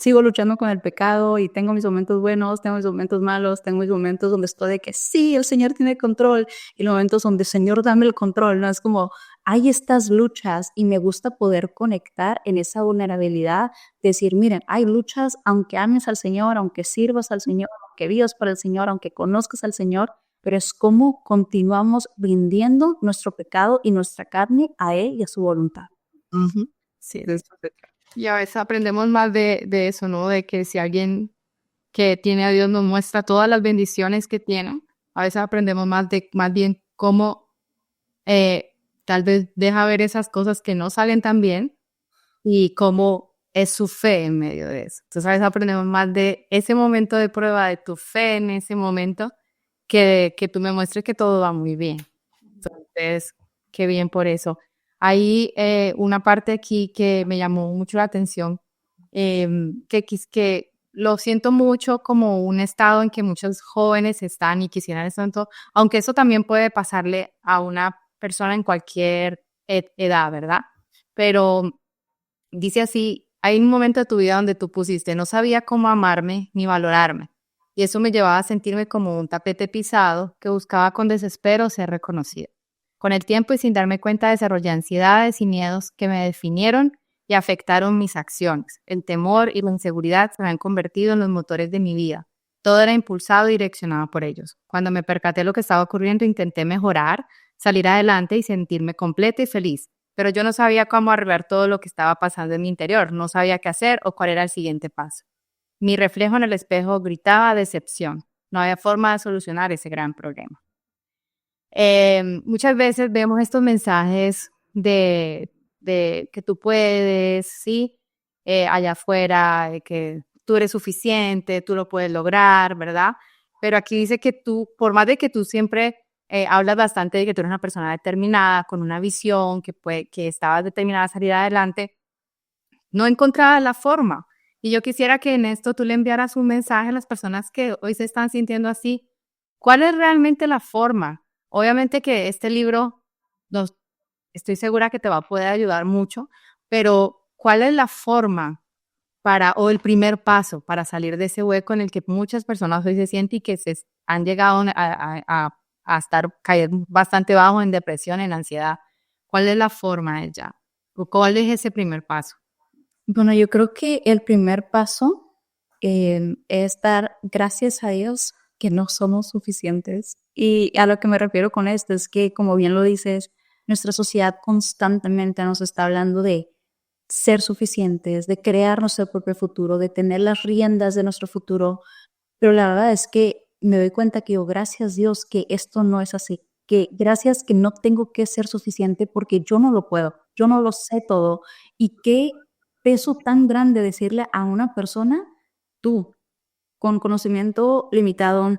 sigo luchando con el pecado y tengo mis momentos buenos, tengo mis momentos malos, tengo mis momentos donde estoy de que sí, el Señor tiene control, y los momentos donde Señor dame el control, ¿no? Es como, hay estas luchas y me gusta poder conectar en esa vulnerabilidad, decir, miren, hay luchas aunque ames al Señor, aunque sirvas al Señor, aunque vivas para el Señor, aunque conozcas al Señor, pero es como continuamos rindiendo nuestro pecado y nuestra carne a Él y a su voluntad. Uh-huh. Sí, de eso se trata. Y a veces aprendemos más de eso, ¿no? De que si alguien que tiene a Dios nos muestra todas las bendiciones que tiene, a veces aprendemos más bien cómo tal vez deja ver esas cosas que no salen tan bien y cómo es su fe en medio de eso. Entonces a veces aprendemos más de ese momento de prueba, de tu fe en ese momento, que tú me muestres que todo va muy bien. Entonces, qué bien por eso. Hay una parte aquí que me llamó mucho la atención, que lo siento mucho como un estado en que muchos jóvenes están y quisieran estar, aunque eso también puede pasarle a una persona en cualquier edad, ¿verdad? Pero dice así, hay un momento de tu vida donde tú pusiste, no sabía cómo amarme ni valorarme, y eso me llevaba a sentirme como un tapete pisado que buscaba con desespero ser reconocido. Con el tiempo y sin darme cuenta desarrollé ansiedades y miedos que me definieron y afectaron mis acciones. El temor y la inseguridad se me han convertido en los motores de mi vida. Todo era impulsado y direccionado por ellos. Cuando me percaté de lo que estaba ocurriendo, intenté mejorar, salir adelante y sentirme completa y feliz. Pero yo no sabía cómo arreglar todo lo que estaba pasando en mi interior. No sabía qué hacer o cuál era el siguiente paso. Mi reflejo en el espejo gritaba decepción. No había forma de solucionar ese gran problema. Muchas veces vemos estos mensajes de que tú puedes, ¿sí? Allá afuera, de que tú eres suficiente, tú lo puedes lograr, ¿verdad? Pero aquí dice que tú, por más de que tú siempre hablas bastante de que tú eres una persona determinada, con una visión, que estabas determinada a salir adelante, no encontrabas la forma. Y yo quisiera que en esto tú le enviaras un mensaje a las personas que hoy se están sintiendo así. ¿Cuál es realmente la forma? Obviamente que este libro, estoy segura que te va a poder ayudar mucho, pero ¿cuál es la forma o el primer paso para salir de ese hueco en el que muchas personas hoy se sienten y que han llegado a caer bastante bajo en depresión, en ansiedad? ¿Cuál es la forma ella? ¿Cuál es ese primer paso? Bueno, yo creo que el primer paso es dar gracias a Dios que no somos suficientes. Y a lo que me refiero con esto es que, como bien lo dices, nuestra sociedad constantemente nos está hablando de ser suficientes, de crear nuestro propio futuro, de tener las riendas de nuestro futuro. Pero la verdad es que me doy cuenta que gracias Dios que esto no es así. Que gracias que no tengo que ser suficiente porque yo no lo puedo, yo no lo sé todo. Y qué peso tan grande decirle a una persona, tú, con conocimiento limitado,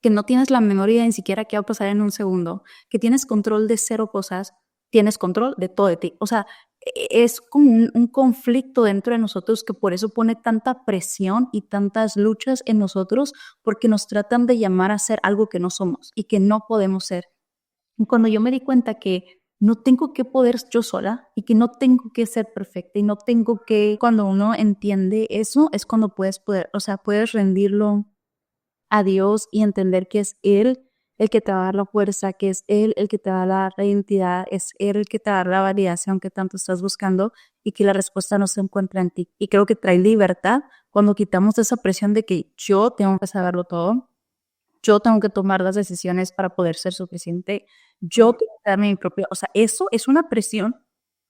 que no tienes la menor idea ni siquiera qué va a pasar en un segundo, que tienes control de 0 cosas, tienes control de todo de ti. O sea, es como un conflicto dentro de nosotros que por eso pone tanta presión y tantas luchas en nosotros, porque nos tratan de llamar a ser algo que no somos y que no podemos ser. Y cuando yo me di cuenta que no tengo que poder yo sola y que no tengo que ser perfecta y no tengo que, cuando uno entiende eso, es cuando puedes rendirlo a Dios y entender que es Él el que te va a dar la fuerza, que es Él el que te va a dar la identidad, es Él el que te va a dar la validación que tanto estás buscando y que la respuesta no se encuentra en ti. Y creo que trae libertad cuando quitamos esa presión de que yo tengo que saberlo todo, yo tengo que tomar las decisiones para poder ser suficiente, yo tengo que darme mi propio, o sea, eso es una presión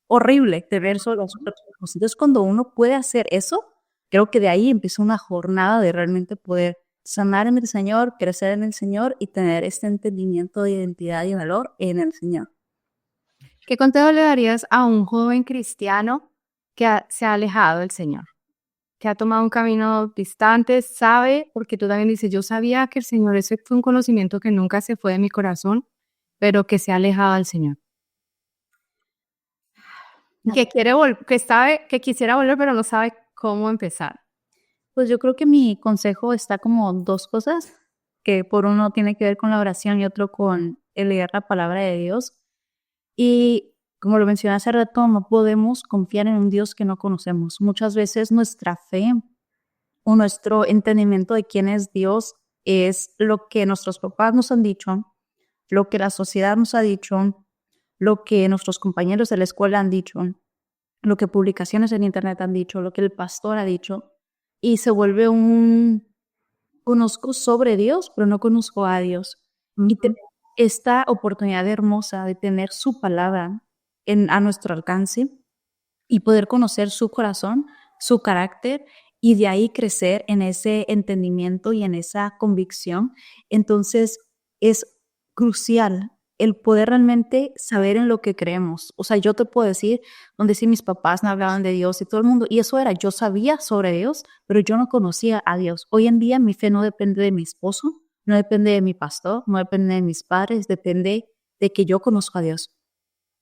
horrible de ver sobre las otras cosas. Entonces, cuando uno puede hacer eso, creo que de ahí empieza una jornada de realmente poder sanar en el Señor, crecer en el Señor y tener este entendimiento de identidad y valor en el Señor. ¿Qué consejo le darías a un joven cristiano que se ha alejado del Señor? Que ha tomado un camino distante, sabe, porque tú también dices, yo sabía que el Señor, ese fue un conocimiento que nunca se fue de mi corazón, pero que se ha alejado del Señor. Que quisiera volver, pero no sabe cómo empezar. Pues yo creo que mi consejo está como 2 cosas, que por uno tiene que ver con la oración y otro con el leer la palabra de Dios. Y como lo mencioné hace rato, no podemos confiar en un Dios que no conocemos. Muchas veces nuestra fe o nuestro entendimiento de quién es Dios es lo que nuestros papás nos han dicho, lo que la sociedad nos ha dicho, lo que nuestros compañeros de la escuela han dicho, lo que publicaciones en internet han dicho, lo que el pastor ha dicho. Y se vuelve conozco sobre Dios, pero no conozco a Dios. Y tener esta oportunidad hermosa de tener su palabra a nuestro alcance y poder conocer su corazón, su carácter y de ahí crecer en ese entendimiento y en esa convicción. Entonces es crucial el poder realmente saber en lo que creemos. O sea, yo te puedo decir, donde sí mis papás me hablaban de Dios y todo el mundo, y eso era, yo sabía sobre Dios, pero yo no conocía a Dios. Hoy en día mi fe no depende de mi esposo, no depende de mi pastor, no depende de mis padres, depende de que yo conozco a Dios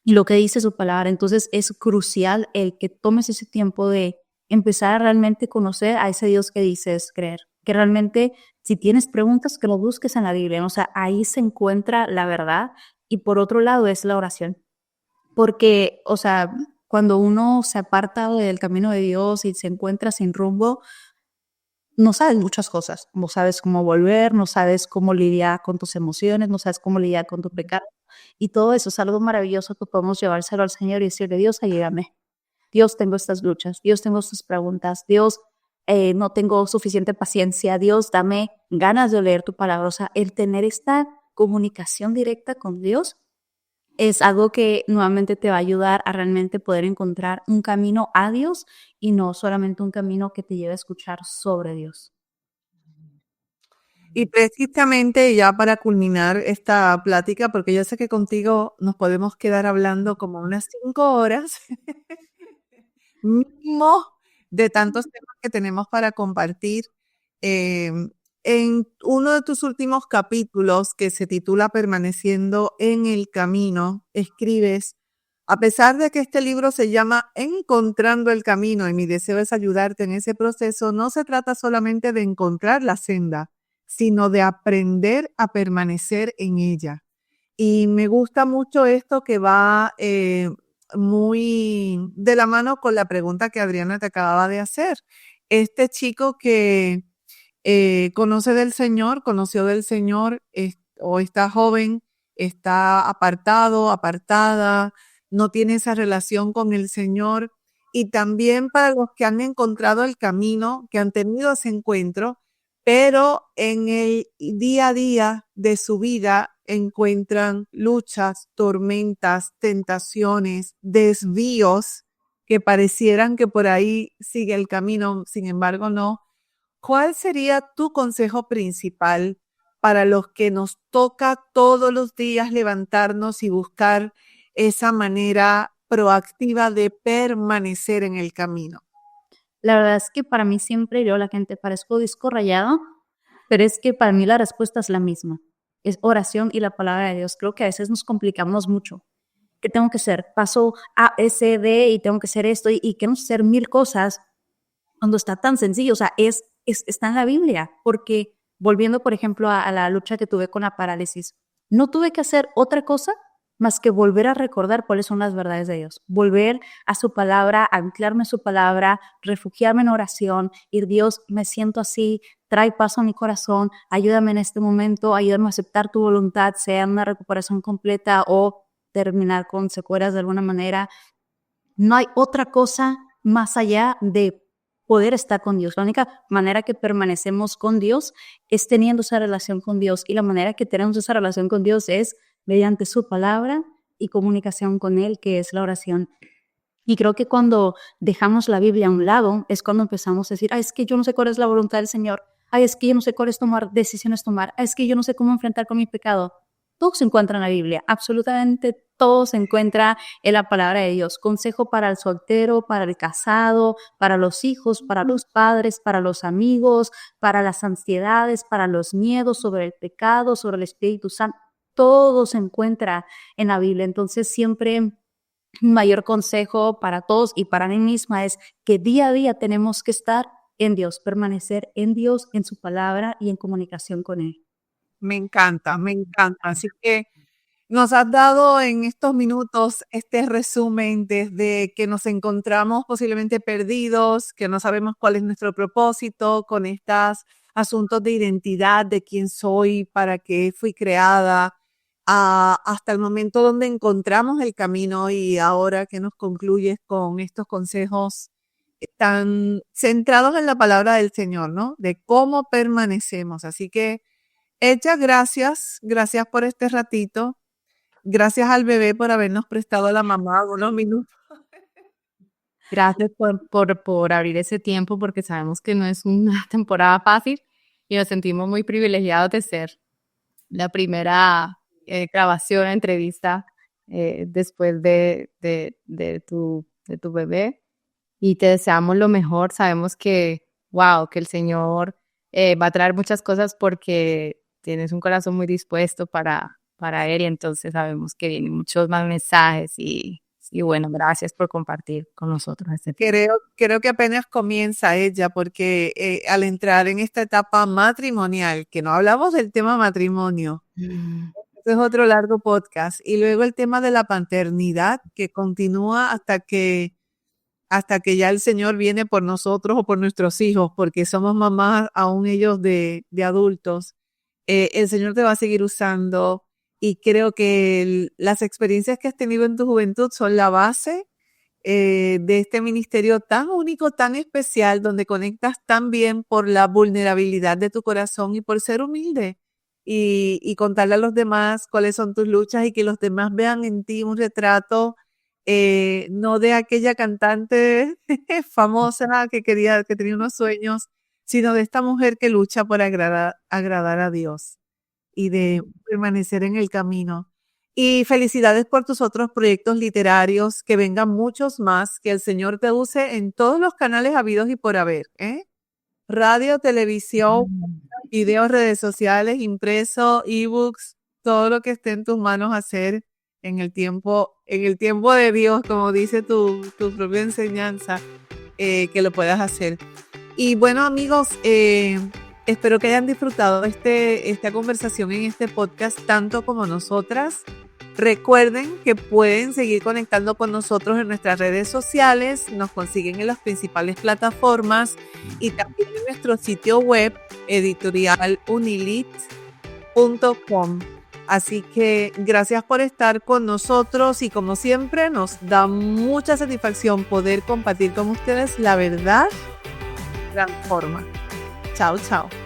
y lo que dice su palabra. Entonces es crucial el que tomes ese tiempo de empezar a realmente conocer a ese Dios que dices creer, que realmente si tienes preguntas que lo busques en la Biblia, o sea, ahí se encuentra la verdad. Y por otro lado es la oración, porque, o sea, cuando uno se aparta del camino de Dios y se encuentra sin rumbo, no sabes muchas cosas, no sabes cómo volver, no sabes cómo lidiar con tus emociones, no sabes cómo lidiar con tu pecado. Y todo eso es algo maravilloso que podemos llevárselo al Señor y decirle, Dios, ayúdame. Dios, tengo estas luchas. Dios, tengo estas preguntas. Dios, no tengo suficiente paciencia. Dios, dame ganas de leer tu palabra. O sea, el tener esta comunicación directa con Dios es algo que nuevamente te va a ayudar a realmente poder encontrar un camino a Dios y no solamente un camino que te lleve a escuchar sobre Dios. Y precisamente ya para culminar esta plática, porque yo sé que contigo nos podemos quedar hablando como unas 5 horas mínimo de tantos temas que tenemos para compartir. En uno de tus últimos capítulos, que se titula Permaneciendo en el Camino, escribes: a pesar de que este libro se llama Encontrando el Camino y mi deseo es ayudarte en ese proceso, no se trata solamente de encontrar la senda, sino de aprender a permanecer en ella. Y me gusta mucho esto que va muy de la mano con la pregunta que Adriana te acababa de hacer. Este chico que conoció del Señor, o está joven, está apartado, apartada, no tiene esa relación con el Señor. Y también para los que han encontrado el camino, que han tenido ese encuentro, pero en el día a día de su vida encuentran luchas, tormentas, tentaciones, desvíos que parecieran que por ahí sigue el camino, sin embargo no. ¿Cuál sería tu consejo principal para los que nos toca todos los días levantarnos y buscar esa manera proactiva de permanecer en el camino? La verdad es que para mí siempre yo la gente parezco disco rayado, pero es que para mí la respuesta es la misma. Es oración y la palabra de Dios. Creo que a veces nos complicamos mucho. ¿Qué tengo que hacer? Paso A, S, D y tengo que hacer esto y queremos hacer 1000 cosas cuando está tan sencillo. O sea, está en la Biblia. Porque volviendo, por ejemplo, a la lucha que tuve con la parálisis, no tuve que hacer otra cosa más que volver a recordar cuáles son las verdades de Dios, volver a su palabra, anclarme a su palabra, refugiarme en oración, ir Dios, me siento así, trae paz a mi corazón, ayúdame en este momento, ayúdame a aceptar tu voluntad, sea una recuperación completa o terminar con secuelas de alguna manera. No hay otra cosa más allá de poder estar con Dios. La única manera que permanecemos con Dios es teniendo esa relación con Dios, y la manera que tenemos esa relación con Dios es mediante su palabra y comunicación con Él, que es la oración. Y creo que cuando dejamos la Biblia a un lado es cuando empezamos a decir, es que yo no sé cuál es la voluntad del Señor, es que yo no sé cuáles decisiones tomar, es que yo no sé cómo enfrentar con mi pecado. Todo se encuentra en la Biblia, absolutamente todo se encuentra en la palabra de Dios. Consejo para el soltero, para el casado, para los hijos, para los padres, para los amigos, para las ansiedades, para los miedos, sobre el pecado, sobre el Espíritu Santo. Todo se encuentra en la Biblia. Entonces siempre mi mayor consejo para todos y para mí misma es que día a día tenemos que estar en Dios, permanecer en Dios, en su palabra y en comunicación con Él. Me encanta, me encanta. Así que nos has dado en estos minutos este resumen desde que nos encontramos posiblemente perdidos, que no sabemos cuál es nuestro propósito, con estos asuntos de identidad, de quién soy, para qué fui creada, hasta el momento donde encontramos el camino, y ahora que nos concluyes con estos consejos tan centrados en la palabra del Señor, ¿no? De cómo permanecemos. Así que, Echa, gracias por este ratito. Gracias al bebé por habernos prestado a la mamá unos minutos. Gracias por abrir ese tiempo, porque sabemos que no es una temporada fácil y nos sentimos muy privilegiados de ser la primera grabación, entrevista después de tu bebé, y te deseamos lo mejor. Sabemos que el Señor va a traer muchas cosas, porque tienes un corazón muy dispuesto para Él, y entonces sabemos que vienen muchos más mensajes y bueno, gracias por compartir con nosotros este tiempo. Creo que apenas comienza ella, porque al entrar en esta etapa matrimonial, que no hablamos del tema matrimonio, este es otro largo podcast, y luego el tema de la paternidad, que continúa hasta que ya el Señor viene por nosotros o por nuestros hijos, porque somos mamás, aún ellos de adultos. El Señor te va a seguir usando, y creo que las experiencias que has tenido en tu juventud son la base de este ministerio tan único, tan especial, donde conectas tan bien por la vulnerabilidad de tu corazón y por ser humilde y contarle a los demás cuáles son tus luchas y que los demás vean en ti un retrato no de aquella cantante famosa que tenía unos sueños, sino de esta mujer que lucha por agradar a Dios y de permanecer en el camino. Y felicidades por tus otros proyectos literarios, que vengan muchos más, que el Señor te use en todos los canales habidos y por haber, radio, televisión, videos, redes sociales, impreso, ebooks, todo lo que esté en tus manos hacer en el tiempo de Dios, como dice tu propia enseñanza, que lo puedas hacer. Y bueno, amigos, espero que hayan disfrutado esta conversación en este podcast tanto como nosotras. Recuerden que pueden seguir conectando con nosotros en nuestras redes sociales, nos consiguen en las principales plataformas y también en nuestro sitio web editorialunilit.com. Así que gracias por estar con nosotros y como siempre nos da mucha satisfacción poder compartir con ustedes la verdad transforma. Chao, chao.